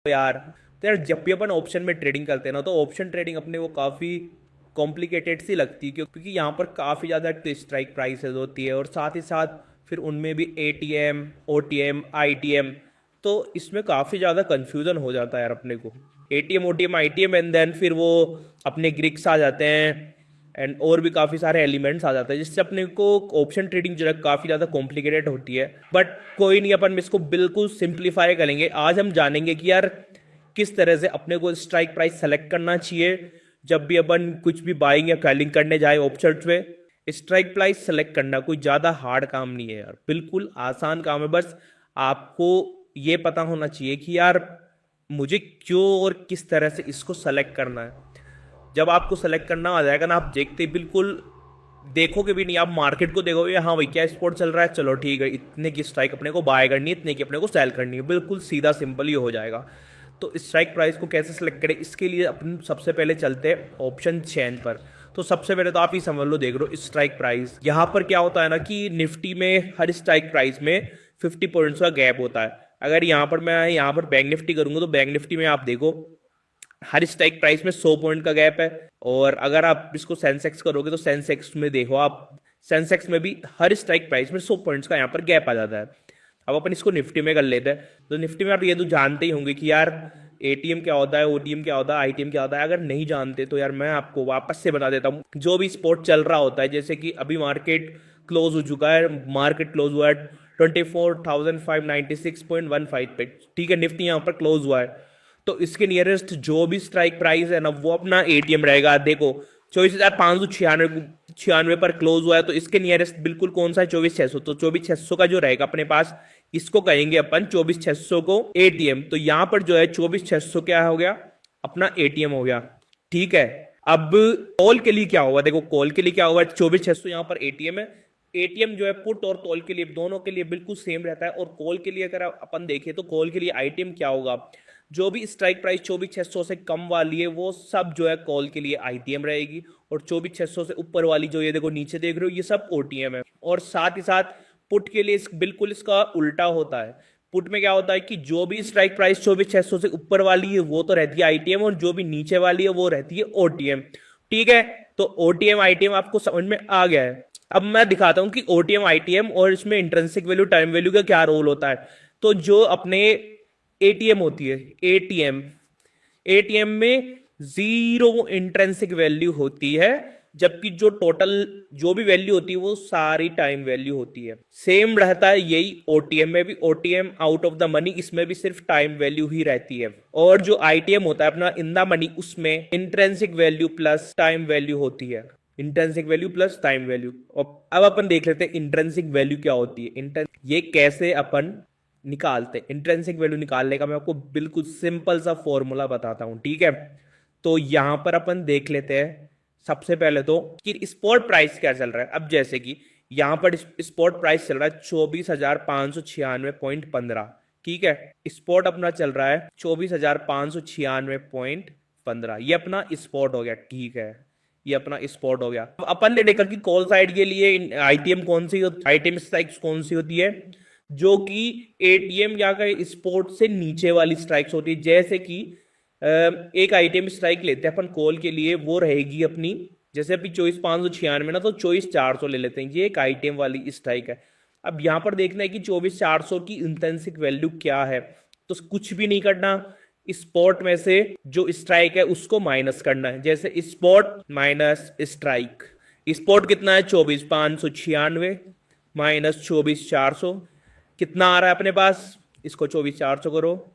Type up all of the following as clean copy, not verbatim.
यार तो यार जब भी अपन ऑप्शन में ट्रेडिंग करते हैं ना, तो ऑप्शन ट्रेडिंग अपने को काफ़ी कॉम्प्लिकेटेड सी लगती है, क्योंकि यहाँ पर काफ़ी ज़्यादा स्ट्राइक प्राइसेस होती है, और साथ ही साथ फिर उनमें भी एटीएम, ओटीएम, आईटीएम। तो इसमें काफ़ी ज़्यादा कन्फ्यूज़न हो जाता है यार अपने को। ATM, OTM, ITM, and then फिर वो अपने ग्रिक्स आ जाते हैं, एंड और भी काफ़ी सारे एलिमेंट्स आ जाते हैं, जिससे अपने को ऑप्शन ट्रेडिंग जो है काफ़ी ज़्यादा कॉम्प्लिकेटेड होती है। बट कोई नहीं, अपन इसको बिल्कुल सिंप्लीफाई करेंगे। आज हम जानेंगे कि यार किस तरह से अपने को स्ट्राइक प्राइस सेलेक्ट करना चाहिए जब भी अपन कुछ भी बाइंग या सेलिंग करने जाए ऑप्शन में। स्ट्राइक प्राइस सेलेक्ट करना कोई ज़्यादा हार्ड काम नहीं है यार, बिल्कुल आसान काम है। बस आपको ये पता होना चाहिए कि यार मुझे क्यों और किस तरह से इसको सेलेक्ट करना है। जब आपको सेलेक्ट करना आ जाएगा ना, आप देखते बिल्कुल देखोगे भी नहीं, आप मार्केट को देखोगे, हाँ भाई क्या स्पॉट चल रहा है, चलो ठीक है, इतने की स्ट्राइक अपने को बाय करनी है, इतने की अपने को सेल करनी है, बिल्कुल सीधा सिंपल ही हो जाएगा। तो स्ट्राइक प्राइस को कैसे सेलेक्ट करें, इसके लिए अपन सबसे पहले चलते हैं ऑप्शन चेन पर। तो सबसे पहले तो आप ही समझ लो, देख लो स्ट्राइक प्राइस। यहाँ पर क्या होता है ना कि निफ्टी में हर स्ट्राइक प्राइस में 50 पॉइंट्स का गैप होता है। अगर यहाँ पर मैं यहाँ पर बैंक निफ्टी करूंगा, तो बैंक निफ्टी में आप देखो हर स्ट्राइक प्राइस में 100 पॉइंट का गैप है। और अगर आप इसको सेंसेक्स करोगे, तो सेंसेक्स में देखो आप, सेंसेक्स में भी हर स्ट्राइक प्राइस में 100 पॉइंट्स का यहाँ पर गैप आ जाता है। अब अपन इसको निफ्टी में कर लेते हैं। तो निफ्टी में आप ये तो जानते ही होंगे कि यार एटीएम क्या होता है, ओटीएम क्या होता है, आईटीएम क्या होता है। अगर नहीं जानते तो यार मैं आपको वापस से बता देता हूँ। जो भी स्पॉट चल रहा होता है, जैसे कि अभी मार्केट क्लोज हो चुका है, मार्केट क्लोज हुआ है 24,596.15 पे, ठीक है, निफ्टी यहाँ पर क्लोज हुआ है। तो इसके नियरेस्ट जो भी स्ट्राइक प्राइस है ना, वो अपना एटीएम रहेगा। देखो 24,596 पर क्लोज हुआ है, तो इसके नियरेस्ट बिल्कुल कौन सा है, 24,600। तो 24,600 का जो रहेगा अपने पास, इसको कहेंगे अपन 24,600 को एटीएम। तो यहां पर जो है 24,600 क्या हो गया, अपना एटीएम हो गया, ठीक है। अब कॉल के लिए क्या होगा, देखो कॉल के लिए क्या होगा, 24,600 यहां पर एटीएम है। एटीएम जो है पुट और कॉल के लिए दोनों के लिए बिल्कुल सेम रहता है। और कॉल के लिए अगर अपन देखें, तो कॉल के लिए आईटीएम क्या होगा, जो भी स्ट्राइक प्राइस 24,600 से कम वाली है, वो सब जो है कॉल के लिए आईटीएम रहेगी। और 24,600 से ऊपर वाली जो ये देखो नीचे देख रहे हो, ये सब ओटीएम है। और साथ ही साथ पुट के लिए बिल्कुल इसका उल्टा होता है। पुट में क्या होता है कि जो भी स्ट्राइक प्राइस 24,600 से ऊपर वाली है, वो तो रहती है आईटीएम, और जो भी नीचे वाली है वो रहती है ओटीएम, ठीक है। तो ओटीएम आईटीएम आपको समझ में आ गया है। अब मैं दिखाता हूं कि ओटीएम आईटीएम और इसमें इंट्रिंसिक वैल्यू, टाइम वैल्यू का क्या रोल होता है। तो जो अपने एटीएम होती है, एटीएम, एटीएम में जीरो इंट्रिंसिक वैल्यू होती है, जबकि जो टोटल जो भी वैल्यू होती है वो सारी टाइम वैल्यू होती है। सेम रहता है यही ओटीएम में भी। OTM out of the money, इसमें भी सिर्फ टाइम वैल्यू ही रहती है। और जो आईटीएम होता है अपना इन द मनी, उसमें intrinsic value plus time value होती है। Intrinsic value plus time value. अब अपन देख लेते हैं इंट्रिंसिक वैल्यू क्या होती है, ये कैसे अपन निकालते हैं। इंट्रिंसिक वैल्यू निकालने का मैं आपको बिल्कुल सिंपल सा फॉर्मूला बताता हूं, ठीक है। तो यहां पर अपन देख लेते हैं सबसे पहले तो कि स्पॉट प्राइस क्या चल रहा है। अब जैसे कि यहां पर स्पॉट प्राइस चल रहा है 24,596.15, ठीक है। स्पॉट अपना चल रहा है 24,596.15, ये अपना स्पॉट हो गया, ठीक है, ये अपना स्पॉट हो गया। अब अपन ने देखा कि कॉल साइड के लिए आईटीएम कौन सी, आईटीएम स्ट्राइक्स कौन सी होती है, जो कि एटीएम या स्पॉट से नीचे वाली स्ट्राइक्स होती है। जैसे कि एक आईटीएम स्ट्राइक लेते हैं अपन कॉल के लिए, वो रहेगी अपनी, जैसे अभी 24,596 ना, तो 24,400 ले लेते हैं, ये एक आईटीएम वाली स्ट्राइक है। अब यहां पर देखना है कि 24,400 की इंटेंसिक वैल्यू क्या है। तो कुछ भी नहीं करना, स्पॉट में से जो स्ट्राइक है उसको माइनस करना है। जैसे स्पॉट माइनस स्ट्राइक, स्पॉट कितना है 24,596 माइनस 24,400, कितना आ रहा है अपने पास, इसको 24,400 करो,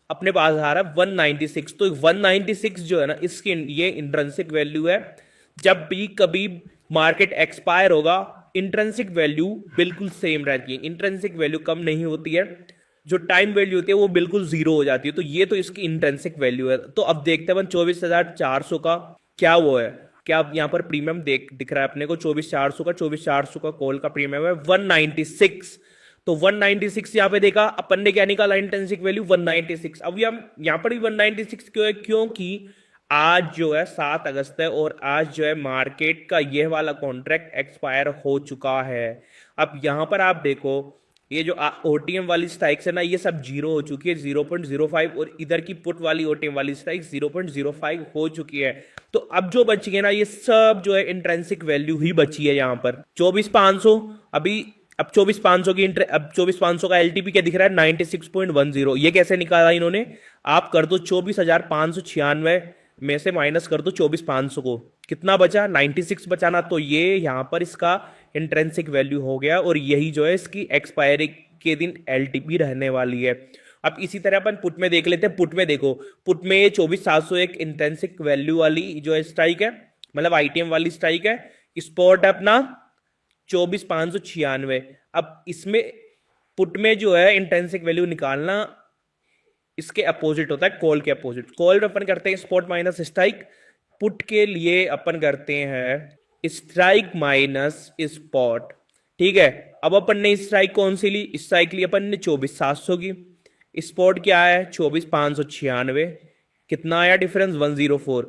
अपने पास आ रहा है 196। तो 196 जो है ना, इसकी ये इंट्रिंसिक वैल्यू है। जब भी कभी मार्केट एक्सपायर होगा, इंट्रिंसिक वैल्यू बिल्कुल सेम रहती है, इंट्रिंसिक वैल्यू कम नहीं होती है। जो टाइम वैल्यू होती है वो बिल्कुल जीरो हो जाती है। तो ये तो इसकी इंट्रिंसिक वैल्यू है। तो अब देखते हैं 24,400 का क्या वो है, क्या यहाँ पर प्रीमियम दिख रहा है अपने को, 24,400 का, 24,400 का कॉल का प्रीमियम है 196। तो 196 यहाँ पे देखा अपन ने, क्या निकाला इंट्रिंसिक वैल्यू 196। अब यहाँ पर भी 196 क्यों है, क्योंकि आज जो है 7 अगस्त है, और आज जो है मार्केट का यह वाला कॉन्ट्रैक्ट एक्सपायर हो चुका है। अब यहां पर आप देखो ये जो ओटीएम वाली स्ट्राइक्स है ना, ये सब जीरो हो चुकी है, 0.05, और इधर की पुट वाली ओटीएम वाली स्ट्राइक 0.05 हो चुकी है। तो अब जो बची है ना, ये सब जो है इंट्रेंसिक वैल्यू ही बची है यहाँ पर। 24,500 अभी, अब 24,500 की अब 24,500 का एलटीपी क्या दिख रहा है, 96.10। ये कैसे निकाला इन्होंने, आप कर दो 24,596 में से माइनस कर दो 24,500 को, कितना बचा, 96 बचाना। तो ये यहाँ पर इसका इंट्रेंसिक वैल्यू हो गया, और यही जो है इसकी एक्सपायरी के दिन एलटीपी रहने वाली है। अब इसी तरह अपन पुट में देख लेते हैं। पुट में देखो, पुट में 24,700 एक इंट्रेंसिक वैल्यू वाली जो है स्ट्राइक है, मतलब आईटीएम वाली स्ट्राइक है। स्पॉट है अपना 24,596। अब इसमें पुट में जो है इंट्रेंसिक वैल्यू निकालना, इसके अपोजिट होता है, कॉल के अपोजिट। कॉल में अपन करते हैं स्पॉट माइनस स्ट्राइक, पुट के लिए अपन करते हैं स्ट्राइक माइनस स्पॉट। ठीक है, अब अपन ने स्ट्राइक कौन सी ली, स्ट्राइक ली अपन ने 24,700 की, स्पॉट क्या है 24,596, कितना आया डिफरेंस 104।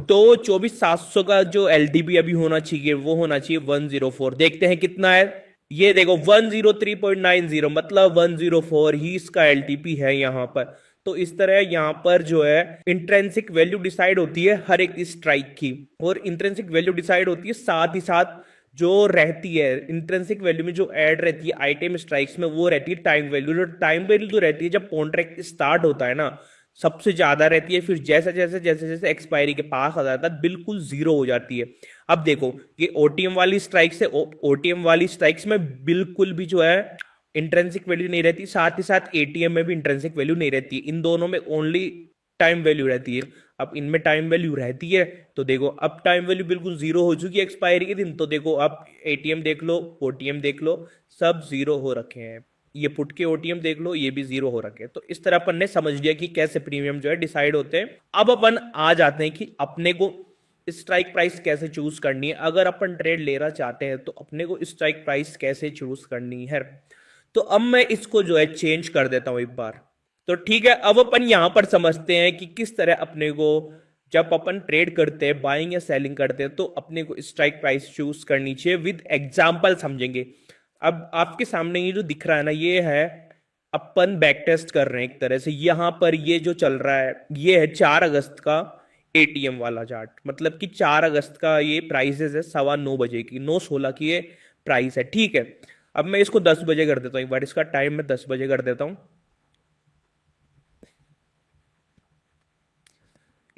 तो 24,700 का जो एलडीबी अभी होना चाहिए वो होना चाहिए 104। देखते हैं कितना है, ये देखो 103.90, मतलब 104 ही इसका एलटीपी है यहाँ पर। तो इस तरह यहाँ पर जो है इंट्रेंसिक वैल्यू डिसाइड होती है हर एक स्ट्राइक की, और इंट्रेंसिक वैल्यू डिसाइड होती है साथ ही साथ जो रहती है इंट्रेंसिक वैल्यू में जो ऐड रहती है आइटम स्ट्राइक्स में, वो रहती है टाइम वैल्यू। जो टाइम वैल्यू तो रहती है जब कॉन्ट्रैक्ट स्टार्ट होता है ना, सबसे ज्यादा रहती है, फिर जैसे जैसे जैसे जैसे एक्सपायरी के पास आ जाता है बिल्कुल जीरो हो जाती है। अब देखो ये ओटीएम वाली स्ट्राइक्स है, ओटीएम वाली स्ट्राइक्स में बिल्कुल भी जो है इंट्रेंसिक वैल्यू नहीं रहती, साथ ही साथ एटीएम में भी इंट्रेंसिक वैल्यू नहीं रहती, इन दोनों में ओनली टाइम वैल्यू रहती है। अब इनमें टाइम वैल्यू रहती है, तो देखो अब टाइम वैल्यू बिल्कुल जीरो हो चुकी है एक्सपायरी के दिन। तो देखो अब एटीएम देख लो, ओटीएम देख लो, सब जीरो हो रखे हैं। ये पुट के ओटीएम देख लो, ये भी जीरो हो रखे हैं। तो इस तरह अपन ने समझ लिया कि कैसे प्रीमियम जो है डिसाइड होते हैं। अब अपन आ जाते हैं कि अपने को स्ट्राइक प्राइस कैसे चूज करनी है। अगर अपन ट्रेड लेना चाहते हैं तो अपने को स्ट्राइक प्राइस कैसे चूज करनी है। तो अब मैं इसको जो है चेंज कर देता हूं एक बार। तो ठीक है, अब अपन यहां पर समझते हैं कि किस तरह अपने को जब अपन ट्रेड करते हैं, बाइंग या सेलिंग करते हैं, तो अपने को स्ट्राइक प्राइस चूज करनी चाहिए। विद एग्जांपल समझेंगे। अब आपके सामने ये जो दिख रहा है ना, ये है अपन बैक टेस्ट कर रहे हैं एक तरह से। यहां पर ये जो चल रहा है ये है 4 अगस्त का एटीएम वाला चार्ट, मतलब कि 4 अगस्त का ये प्राइसेस है 9:15 की, 9:16 की ये प्राइस है। ठीक है, अब मैं इसको 10 बजे कर देता हूं, एक बार इसका टाइम मैं 10 बजे कर देता हूं।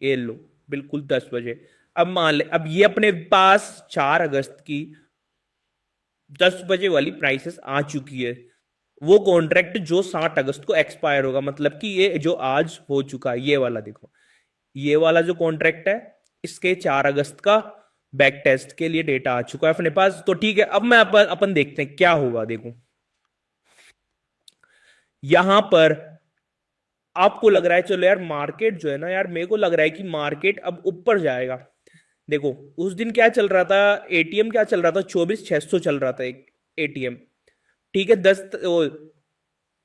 ये लो बिल्कुल 10 बजे। अब मान ले, अब ये अपने पास 4 अगस्त की 10 बजे वाली प्राइसेस आ चुकी है। वो कॉन्ट्रैक्ट जो 7 अगस्त को एक्सपायर होगा, मतलब कि ये जो आज हो चुका है, ये वाला देखो, ये वाला जो कॉन्ट्रैक्ट है इसके 4 अगस्त का बैक टेस्ट के लिए डेटा आ चुका है अपने पास। तो ठीक है, अब मैं अपन देखते हैं क्या होगा। देखो यहां पर आपको लग रहा है, चलो यार मार्केट जो है ना, यार मेरे को लग रहा है कि मार्केट अब ऊपर जाएगा। देखो उस दिन क्या चल रहा था, एटीएम क्या चल रहा था, 24,600 चल रहा था एक एटीएम। ठीक है,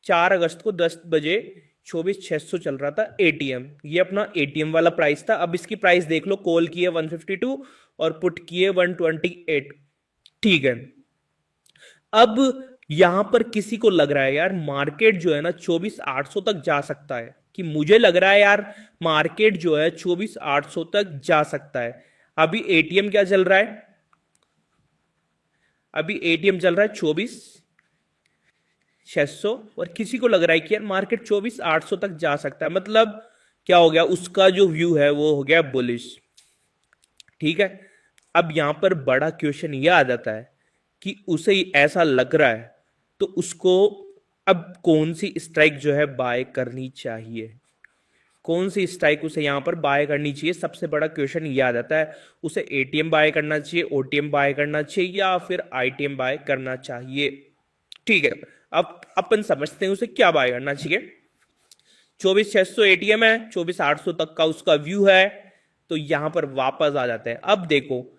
4 अगस्त को 10 बजे 24,600 चल रहा था एटीएम। ये अपना एटीएम वाला प्राइस था। अब इसकी प्राइस देख लो, कॉल की है 152 और पुट की है 128। ठीक है, अब यहां पर किसी को लग रहा है यार मार्केट जो है ना 24,800 तक जा सकता है, कि मुझे लग रहा है यार मार्केट जो है 24,800 तक जा सकता है। अभी एटीएम क्या चल रहा है, अभी एटीएम चल रहा है 24,600, और किसी को लग रहा है कि यार मार्केट 24,800 तक जा सकता है। मतलब क्या हो गया, उसका जो व्यू है वो हो गया बुलिश। ठीक है, अब यहां पर बड़ा क्वेश्चन यह आ जाता है कि उसे ऐसा लग रहा है तो उसको अब कौन सी स्ट्राइक जो है बाय करनी चाहिए, कौन सी स्ट्राइक उसे यहां पर बाय करनी चाहिए। सबसे बड़ा क्वेश्चन ये आ जाता है, उसे एटीएम बाय करना चाहिए, ओटीएम बाय करना चाहिए, या फिर आईटीएम बाय करना चाहिए। ठीक है, अब अपन समझते हैं उसे क्या बाय करना चाहिए। 24,600 एटीएम है, 24,800 तक का उसका व्यू है। तो यहां पर वापस आ जाते हैं। अब देखो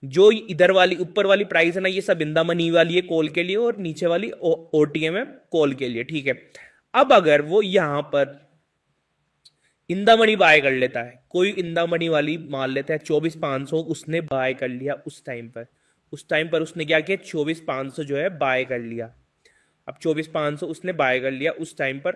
जो इधर वाली ऊपर वाली प्राइस है ना, ये सब इंदा मनी वाली है कॉल के लिए, और नीचे वाली ओटीएम है कॉल के लिए। ठीक है, अब अगर वो यहां पर इंदा मनी बाय कर लेता है, कोई इंदा मनी वाली मान लेता है 24,500 उसने बाय कर लिया, उस टाइम पर उसने क्या किया 24,500 जो है बाय कर लिया। अब 24,500 उसने बाय कर लिया उस टाइम पर,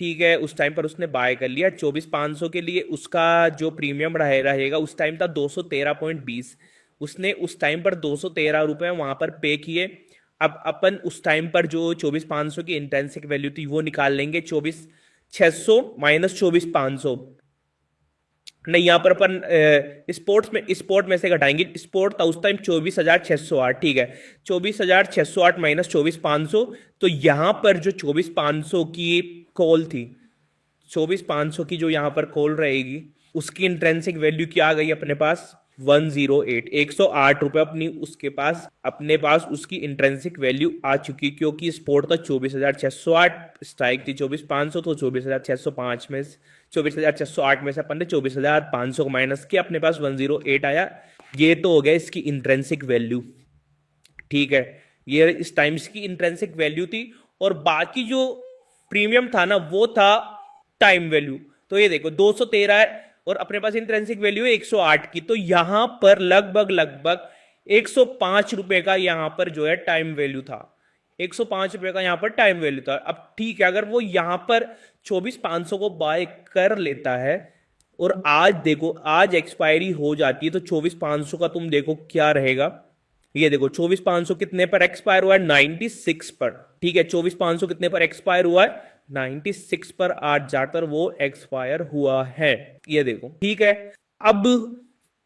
ठीक है, उस टाइम पर उसने बाय कर लिया 24,500 के लिए। उसका जो प्रीमियम रहेगा उस टाइम था 213.20। उसने उस टाइम पर 213 रुपये वहां पर पे किए। अब अपन उस टाइम पर जो 24,500 की इंट्रिंसिक वैल्यू थी वो निकाल लेंगे, 24,600 माइनस 24,500। नहीं, यहाँ पर अपन स्पोर्ट में से घटाएंगे। स्पोर्ट था उस टाइम 24,608, ठीक है, 24,608 माइनस 24,500। तो यहाँ पर जो 24,500 की कॉल थी, 24,500 की जो यहाँ पर कॉल रहेगी, उसकी इंट्रेंसिक वैल्यू क्या आ गई अपने पास? 108, 108 रुपये अपने पास उसकी इंट्रेंसिक वैल्यू आ चुकी, क्योंकि स्पोर्ट था 24,608, स्ट्राइक थी 24,500, तो 24,605 में 24,608 में से अपन ने 24,500 को माइनस किया, अपने पास 108 आया। ये तो हो गया इसकी इंट्रेंसिक वैल्यू, ठीक है, ये इस टाइम्स की इंट्रेंसिक वैल्यू थी। और बाकी जो प्रीमियम था ना वो था टाइम वैल्यू। तो ये देखो 213 है और अपने पास इंट्रेंसिक वैल्यू है 108 की, तो यहां पर लगभग 105 रुपए का यहां पर जो है टाइम वैल्यू था, 105 रुपए का यहां पर टाइम वैल्यू था। अब ठीक है, अगर वो यहां पर 24,500 को बाय कर लेता है और आज देखो आज एक्सपायरी हो जाती है, तो 24,500 का तुम देखो क्या रहेगा। ये देखो 24,500 कितने पर एक्सपायर हुआ है? 96 पर, ठीक है, 24,500 कितने पर एक्सपायर हुआ है? 96 पर आज जाकर वो एक्सपायर हुआ है, ये देखो, ठीक है। अब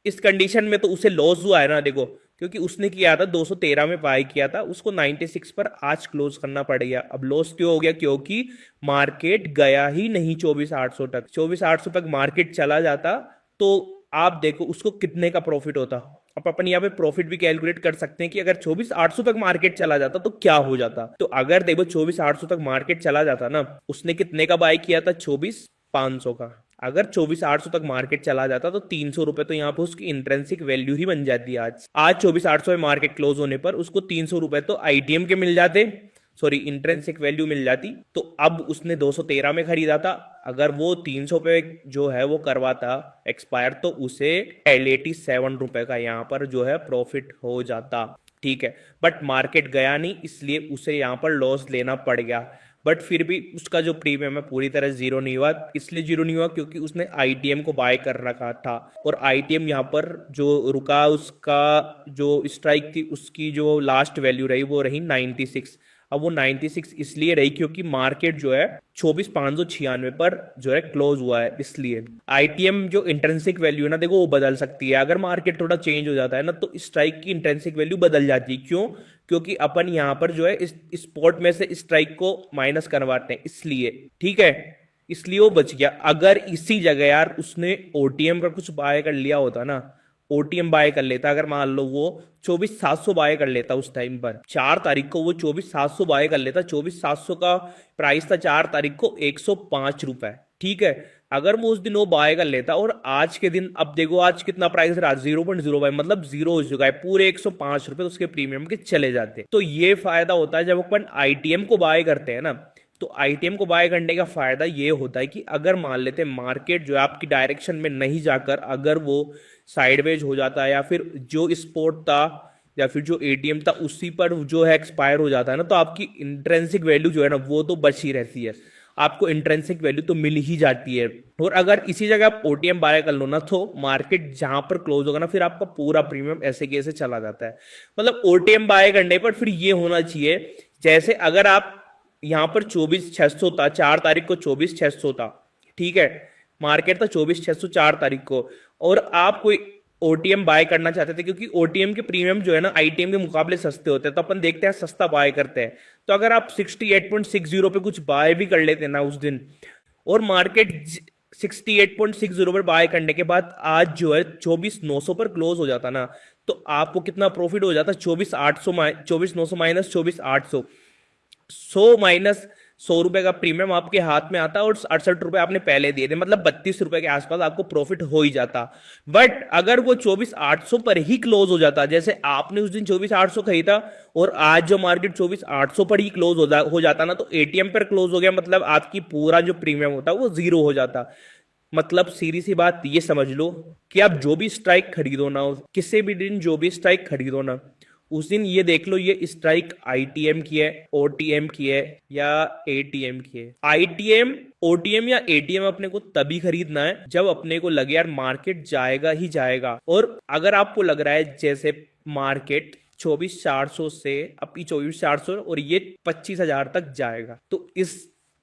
इस कंडीशन में तो उसे लॉस हुआ है ना, देखो, क्योंकि उसने किया था 213 में बाय किया था, उसको 96 पर आज क्लोज करना पड़ गया। अब लॉस क्यों हो गया? क्योंकि मार्केट गया ही नहीं 24,800 तक। 24,800 तक मार्केट चला जाता तो आप देखो उसको कितने का प्रॉफिट होता। अब अपन यहाँ पे प्रॉफिट भी कैलकुलेट कर सकते हैं कि अगर 24,800 तक मार्केट चला जाता तो क्या हो जाता। तो अगर देखो 24,800 तक मार्केट चला जाता ना, उसने कितने का बाय किया था? 24,500 का। अगर 24,800 तक मार्केट चला जाता तो 300 रुपए तो यहाँ पे उसकी इंट्रेंसिक वैल्यू ही बन जाती। आज 24,800 में मार्केट क्लोज होने पर उसको 300 रुपए तो आईटीएम के मिल जाते, सॉरी इंट्रेंसिक वैल्यू मिल जाती। तो अब उसने 213 में खरीदा था, अगर वो 300 पे जो है वो करवाता एक्सपायर, तो उसे 87 रुपए का यहाँ पर जो है प्रॉफिट हो जाता, ठीक है। बट मार्केट गया नहीं, इसलिए उसे यहाँ पर लॉस लेना पड़ गया। बट फिर भी उसका जो प्रीमियम है पूरी तरह जीरो नहीं हुआ। इसलिए जीरो नहीं हुआ क्योंकि उसने आईटीएम को बाय कर रखा था, और आईटीएम यहाँ पर जो रुका, उसका जो स्ट्राइक थी उसकी जो लास्ट वैल्यू रही वो रही 96। अब वो 96 इसलिए रही क्योंकि मार्केट जो है 24,596 पर जो है क्लोज हुआ है, इसलिए आईटीएम जो इंट्रेंसिक वैल्यू है ना, देखो वो बदल सकती है। अगर मार्केट थोड़ा चेंज हो जाता है ना, तो स्ट्राइक की इंट्रेंसिक वैल्यू बदल जाती है। क्यों? क्योंकि अपन यहाँ पर जो है इस स्पॉट में से स्ट्राइक को माइनस करवाते हैं, इसलिए, ठीक है, इसलिए वो बच गया। अगर इसी जगह यार उसने ओटीएम का कुछ बाय कर लिया होता ना, ओटीएम बाय कर लेता, अगर मान लो वो 24,700 बाय कर लेता उस टाइम पर, 4 तारीख को वो 24,700 बाय कर लेता, 24,700 का प्राइस था 4 तारीख को 105 रुपए, ठीक है। अगर वो उस दिन वो बाय कर लेता और आज के दिन, अब देखो आज कितना प्राइस रहा, 0.05, मतलब जीरो हो चुका है, पूरे 105 रुपए उसके प्रीमियम के चले जाते। तो ये फायदा होता है जब अपन आईटीएम को बाय करते हैं ना। तो आईटीएम को बाय करने का फायदा ये होता है कि अगर मान लेते हैं मार्केट जो है आपकी डायरेक्शन में नहीं जाकर अगर वो साइडवेज हो जाता है, या फिर जो स्पोर्ट था या फिर जो एटीएम था उसी पर जो है एक्सपायर हो जाता है ना, तो आपकी इंट्रेंसिक वैल्यू जो है ना वो तो बची रहती है, आपको इंट्रेंसिक वैल्यू तो मिल ही जाती है। और अगर इसी जगह आप ओटीएम बाय कर लो ना, तो मार्केट जहां पर क्लोज होगा ना, फिर आपका पूरा प्रीमियम ऐसे कैसे चला जाता है। मतलब ओटीएम बाय करने पर फिर ये होना चाहिए, जैसे अगर आप यहां पर 24,600 था 4 तारीख को, 24,600 था, ठीक है, मार्केट था 24,600 4 तारीख को, और आप कोई ओटीएम बाय करना चाहते थे, क्योंकि ओटीएम के प्रीमियम जो है ना आईटीएम के मुकाबले सस्ते होते हैं, तो अपन देखते हैं सस्ता बाय करते हैं। तो अगर आप 68.60 पे कुछ बाय भी कर लेते ना उस दिन, और मार्केट 68.60 पर बाय करने के बाद आज जो है 24,900 पर क्लोज हो जाता ना, तो आपको कितना प्रॉफिट हो जाता? 24,900 माइनस 24,800, 100 माइनस 100 रुपए का प्रीमियम आपके हाथ में आता, और 68 रुपए आपने पहले दिए थे, मतलब 32 रुपए के आसपास आपको प्रॉफिट हो ही जाता। बट अगर वो 24,800 पर ही क्लोज हो जाता, जैसे आपने उस दिन 24,800 खरीदा और आज जो मार्केट 24,800 पर ही क्लोज हो जाता ना, तो एटीएम पर क्लोज हो गया, मतलब आपकी पूरा जो प्रीमियम होता वो जीरो हो जाता। मतलब सीधी सी बात ये समझ लो कि आप जो भी स्ट्राइक खरीदो ना, किसी भी दिन जो भी स्ट्राइक खरीदो ना, उस दिन ये देख लो ये स्ट्राइक आईटीएम की है, ओटीएम की है या एटीएम की है। आईटीएम, ओटीएम या एटीएम अपने को तभी खरीदना है जब अपने को लगे यार मार्केट जाएगा ही जाएगा। और अगर आपको लग रहा है जैसे मार्केट 24,400 से अपनी 24,400 और ये 25,000 तक जाएगा, तो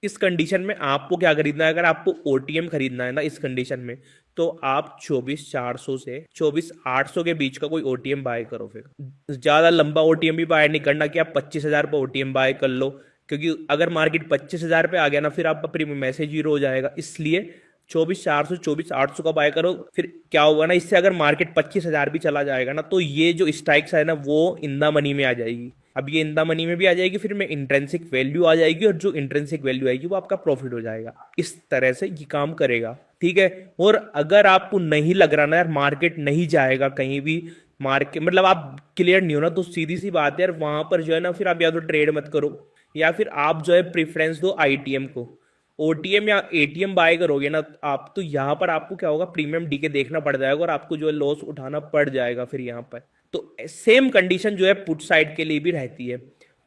इस कंडीशन में आपको क्या खरीदना है? अगर आपको ओटीएम खरीदना है ना इस कंडीशन में, तो आप 24,400 से 24,800 के बीच का कोई ओटीएम बाय करो। फिर ज्यादा लंबा ओटीएम भी बाय नहीं करना कि आप 25,000 पे ओटीएम बाय कर लो, क्योंकि अगर मार्केट 25,000 पे आ गया ना फिर आपका प्रीमियम मैसेज जीरो हो जाएगा। इसलिए 24,400 24,800 का बाय करो। फिर क्या होगा ना, इससे अगर मार्केट 25,000 भी चला जाएगा ना, तो ये जो स्ट्राइक्स है ना वो इन द मनी में आ जाएगी। अब ये इन द मनी में भी आ जाएगी, फिर में इंट्रिंसिक वैल्यू आ जाएगी, और जो इंट्रिंसिक वैल्यू आएगी वो आपका प्रॉफिट हो जाएगा। इस तरह से ये काम करेगा, ठीक है। और अगर आपको नहीं लग रहा ना यार मार्केट नहीं जाएगा कहीं भी, मार्केट मतलब आप क्लियर नहीं हो ना, तो सीधी सी बात है यार वहां पर जो है ना फिर आप या तो ट्रेड मत करो, या फिर आप जो है प्रेफरेंस दो आईटीएम को। ओटीएम या एटीएम बाय करोगे ना आप, तो यहाँ पर आपको क्या होगा, प्रीमियम डीके देखना पड़ जाएगा और आपको जो है लॉस उठाना पड़ जाएगा फिर यहाँ पर। तो सेम कंडीशन जो है पुट साइड के लिए भी रहती है।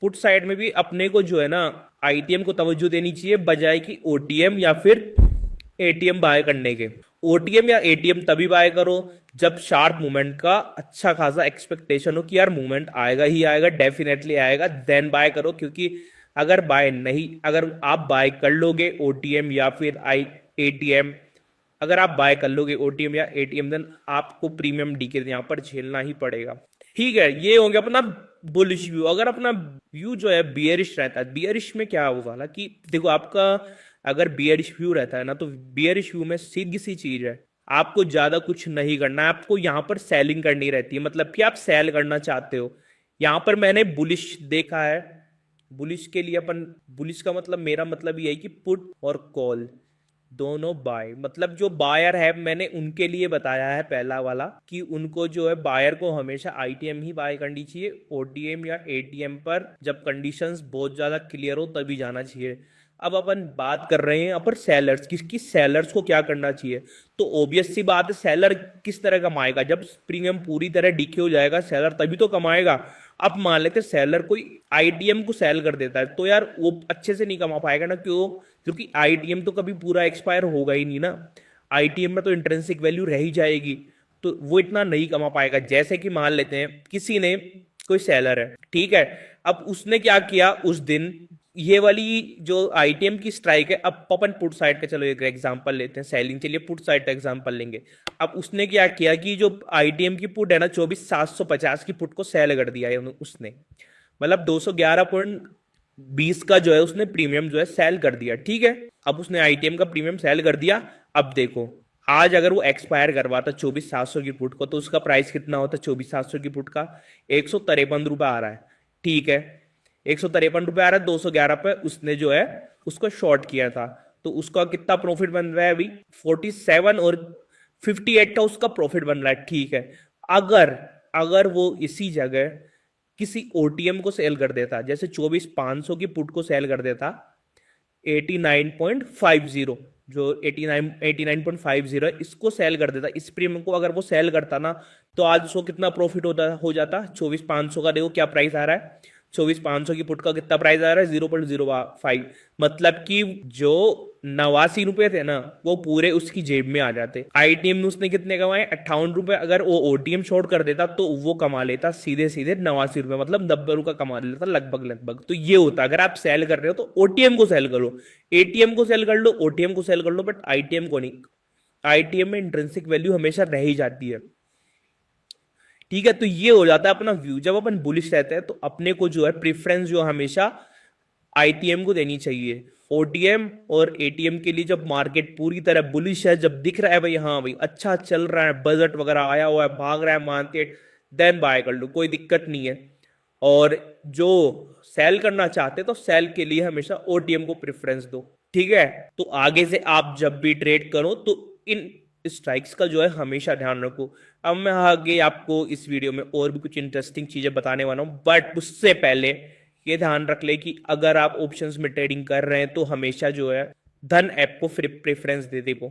पुट साइड में भी अपने को जो है ना आईटीएम को तवज्जो देनी चाहिए बजाय कि ओटीएम या फिर एटीएम बाय करने के। ओटीएम या एटीएम तभी बाय करो जब शार्प मूवमेंट का अच्छा खासा एक्सपेक्टेशन हो कि यार मूवमेंट आएगा ही आएगा, डेफिनेटली आएगा, देन बाय करो। क्योंकि अगर आप बाय कर लोगे ओटीएम या फिर एटीएम, अगर आप बाय कर लोगे ओटीएम या एटीएम, देन आपको प्रीमियम डीके यहाँ पर झेलना ही पड़ेगा, ठीक है। ये हो गया अपना बुलिश व्यू। अगर अपना व्यू जो है बियरिश रहता है, बियरिश में क्या होगा ना कि देखो आपका अगर बियरिश व्यू रहता है ना, तो बियरिश व्यू में सीधी सी चीज है, आपको ज्यादा कुछ नहीं करना है, आपको यहाँ पर सेलिंग करनी रहती है। मतलब कि आप सेल करना चाहते हो। यहाँ पर मैंने बुलिश देखा है, बुलिश के लिए बुलिश का मतलब मेरा मतलब ये है कि पुट और कॉल दोनों बाय। मतलब जो बायर है मैंने उनके लिए बताया है पहला वाला कि उनको जो है बायर को हमेशा आईटीएम ही बाय करनी चाहिए, ओटीएम या एटीएम पर जब कंडीशंस बहुत ज्यादा क्लियर हो तभी जाना चाहिए। अब अपन बात कर रहे हैं अपन सेलर्स की सेलर्स को क्या करना चाहिए। तो ऑब्वियस सी बात है, सेलर किस तरह कमाएगा? जब प्रीमियम पूरी तरह डीके हो जाएगा सेलर तभी तो कमाएगा। अब मान लेते सेलर कोई आईटीएम को सेल कर देता है, तो यार वो अच्छे से नहीं कमा पाएगा ना। क्यों? क्योंकि आईटीएम तो कभी पूरा एक्सपायर होगा ही नहीं ना, आईटीएम में तो इंट्रिंसिक वैल्यू रह ही जाएगी, तो वो इतना नहीं कमा पाएगा। जैसे कि मान लेते हैं किसी ने, कोई सेलर है, ठीक है, अब उसने क्या किया उस दिन, ये वाली जो आईटीएम की स्ट्राइक है, अब अपन पुट साइड का चलो एक एग्जांपल लेते हैं, सेलिंग के लिए पुट साइड का एग्जांपल लेंगे। अब उसने क्या किया कि जो आईटीएम की पुट है ना 24,750 की पुट को सेल कर दिया है उसने, मतलब 211.20 का जो है उसने प्रीमियम जो है सेल कर दिया, ठीक है। अब उसने आईटीएम का प्रीमियम सेल कर दिया। अब देखो आज अगर वो एक्सपायर करवाता 24,700 की पुट को, तो उसका प्राइस कितना होता? 24,700 की पुट का 153 रुपए आ रहा है, ठीक है। 153 रुपए आ रहा है, 211 पे उसने जो है उसको शॉर्ट किया था, तो उसका कितना प्रॉफिट बन रहा है अभी? 47 और 58 का उसका प्रॉफिट बन रहा है, ठीक है। अगर वो इसी जगह किसी ओटीएम को सेल कर देता, जैसे 24,500 की पुट को सेल कर देता 89.50, जो 89.50 है, इसको सेल कर देता, इस प्रीमियम को अगर वो सेल करता ना, तो आज उसको कितना प्रॉफिट हो जाता? 24,500 का देखो क्या प्राइस आ रहा है, 24,500 की पुट का कितना प्राइस आ रहा है? 0.05। मतलब कि जो 89 रुपए थे ना वो पूरे उसकी जेब में आ जाते। आईटीएम में उसने कितने कमाए? 58 रुपए। अगर वो ओटीएम शॉर्ट कर देता तो वो कमा लेता सीधे 89 रुपए, मतलब 90 रुपए कमा लेता लगभग। तो ये होता, अगर आप सेल कर रहे हो तो ओटीएम को सेल करो, एटीएम को सेल कर लो, ओटीएम को सेल कर लो, बट आईटीएम को नहीं। आईटीएम में इंट्रिंसिक वैल्यू हमेशा रह ही जाती है, ठीक है। तो ये हो जाता है अपना व्यू। जब अपन बुलिश रहते हैं तो अपने को जो है प्रेफरेंस जो हमेशा आईटीएम को देनी चाहिए। ओटीएम और एटीएम के लिए जब मार्केट पूरी तरह बुलिश है, जब दिख रहा है भाई हाँ भाई अच्छा चल रहा है, बजट वगैरह आया हुआ है, भाग रहा है मार्केट, देन बाय कर लो, कोई दिक्कत नहीं है। और जो सेल करना चाहते तो सेल के लिए हमेशा ओटीएम को प्रेफरेंस दो, ठीक है। तो आगे से आप जब भी ट्रेड करो तो इन स्ट्राइक्स का जो है हमेशा ध्यान रखो। अब मैं आगे आपको इस वीडियो में और भी कुछ इंटरेस्टिंग चीजें बताने वाला हूं, बट उससे पहले ये ध्यान रख ले कि अगर आप ऑप्शंस में ट्रेडिंग कर रहे हैं तो हमेशा जो है धन ऐप को प्रेफरेंस दे दे। वो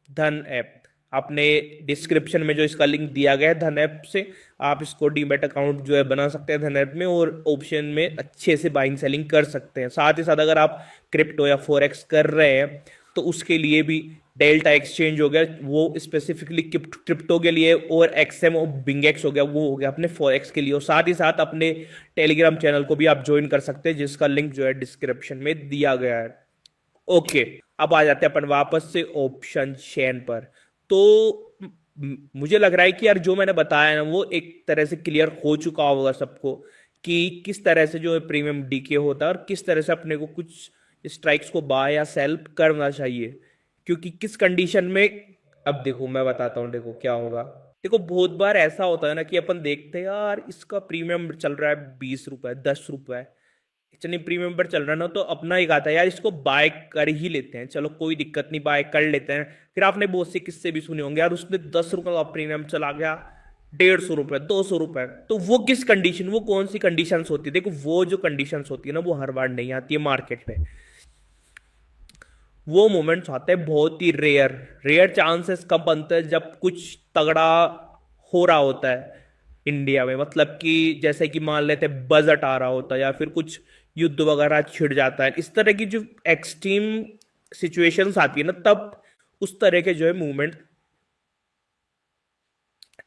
धन ऐप अपने डिस्क्रिप्शन में जो इसका लिंक दिया गया है धन ऐप से, आप इसको डीमैट अकाउंट जो है बना सकते हैं धन ऐप में, और ऑप्शन में अच्छे से बाइंग सेलिंग कर सकते हैं। साथ ही साथ अगर आप क्रिप्टो या फॉरेक्स कर रहे हैं तो उसके लिए भी डेल्टा एक्सचेंज हो गया, वो स्पेसिफिकली क्रिप्टो के लिए, और एक्सएम और बिंगेक्स हो गया, वो हो गया अपने फॉरेक्स के लिए। और साथ ही साथ अपने टेलीग्राम चैनल को भी आप ज्वाइन कर सकते हैं, जिसका लिंक जो है डिस्क्रिप्शन में दिया गया है। ओके, अब आ जाते हैं अपन वापस से ऑप्शन चेन पर। तो मुझे लग रहा है कि यार जो मैंने बताया ना वो एक तरह से क्लियर हो चुका होगा सबको कि किस तरह से जो है प्रीमियम डीके होता है और किस तरह से अपने को कुछ स्ट्राइक्स को बाय या सेल करना चाहिए, क्योंकि किस कंडीशन में। अब देखो मैं बताता हूँ, देखो क्या होगा। देखो बहुत बार ऐसा होता है ना कि अपन देखते हैं यार इसका प्रीमियम चल रहा है 20 रुपए 10 रुपए, इतनी प्रीमियम पर चल रहा है ना, तो अपना एक आता है यार इसको बाय कर ही लेते हैं, चलो कोई दिक्कत नहीं बाय कर लेते हैं। फिर आपने बहुत से किस्से भी सुने होंगे यार उसने 10 रुपए का प्रीमियम चला गया 150 रुपए 200 रुपए, तो वो किस कंडीशन, वो कौन सी कंडीशंस होती है। देखो वो जो कंडीशंस होती है ना वो हर बार नहीं आती है मार्केट में, वो मोमेंट्स आते हैं बहुत ही रेयर। रेयर चांसेस कब बनते हैं, जब कुछ तगड़ा हो रहा होता है इंडिया में, मतलब कि जैसे कि मान लेते हैं बजट आ रहा होता है या फिर कुछ युद्ध वगैरह छिड़ जाता है, इस तरह की जो एक्सट्रीम सिचुएशंस आती है ना, तब उस तरह के जो है मूवमेंट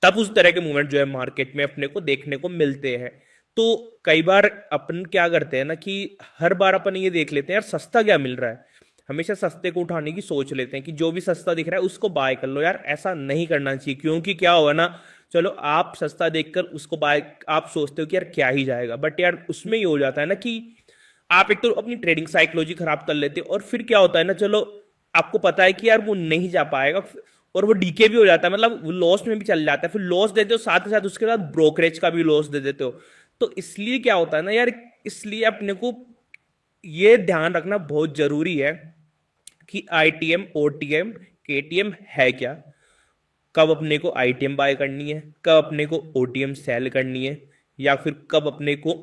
तब उस तरह के मूवमेंट जो है मार्केट में अपने को देखने को मिलते हैं। तो कई बार अपन क्या करते हैं ना कि हर बार अपन ये देख लेते हैं यार सस्ता क्या मिल रहा है, हमेशा सस्ते को उठाने की सोच लेते हैं कि जो भी सस्ता दिख रहा है उसको बाय कर लो। यार ऐसा नहीं करना चाहिए, क्योंकि क्या होगा ना, चलो आप सस्ता देखकर उसको बाय, आप सोचते हो कि यार क्या ही जाएगा, बट यार उसमें ये हो जाता है ना कि आप एक तो अपनी ट्रेडिंग साइकोलॉजी खराब कर लेते हो, और फिर क्या होता है ना, चलो आपको पता है कि यार वो नहीं जा पाएगा और वो डीके भी हो जाता है, मतलब वो लॉस में भी चल जाता है, फिर लॉस देते हो साथ ही साथ उसके बाद ब्रोकरेज का भी लॉस दे देते हो। तो इसलिए क्या होता है ना यार, इसलिए अपने को ये ध्यान रखना बहुत जरूरी है कि आईटीएम ओटीएम केटीएम है क्या, कब अपने को आईटीएम बाय करनी है, कब अपने को ओटीएम सेल करनी है, या फिर कब अपने को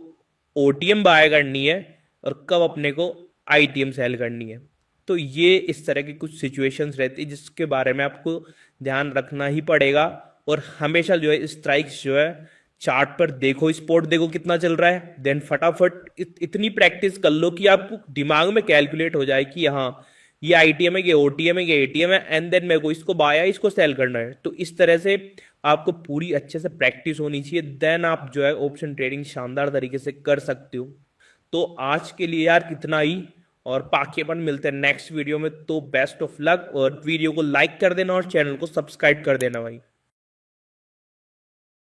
ओटीएम बाय करनी है और कब अपने को आईटीएम सेल करनी है। तो ये इस तरह की कुछ सिचुएशंस रहती है जिसके बारे में आपको ध्यान रखना ही पड़ेगा। और हमेशा जो है स्ट्राइक्स जो है चार्ट पर देखो, स्पॉट देखो कितना चल रहा है, देन फटाफट इतनी प्रैक्टिस कर लो कि आपको दिमाग में कैलकुलेट हो जाए कि हाँ ये आईटीएम है, ये ओटीएम है, ये एटीएम है, एंड देन मेरे को इसको बाय है, इसको सेल करना है। तो इस तरह से आपको पूरी अच्छे से प्रैक्टिस होनी चाहिए, देन आप जो है ऑप्शन ट्रेडिंग शानदार तरीके से कर सकते हो। तो आज के लिए यार कितना ही, और बाकी अपन मिलते हैं नेक्स्ट वीडियो में। तो बेस्ट ऑफ लक, और वीडियो को लाइक कर देना और चैनल को सब्सक्राइब कर देना भाई।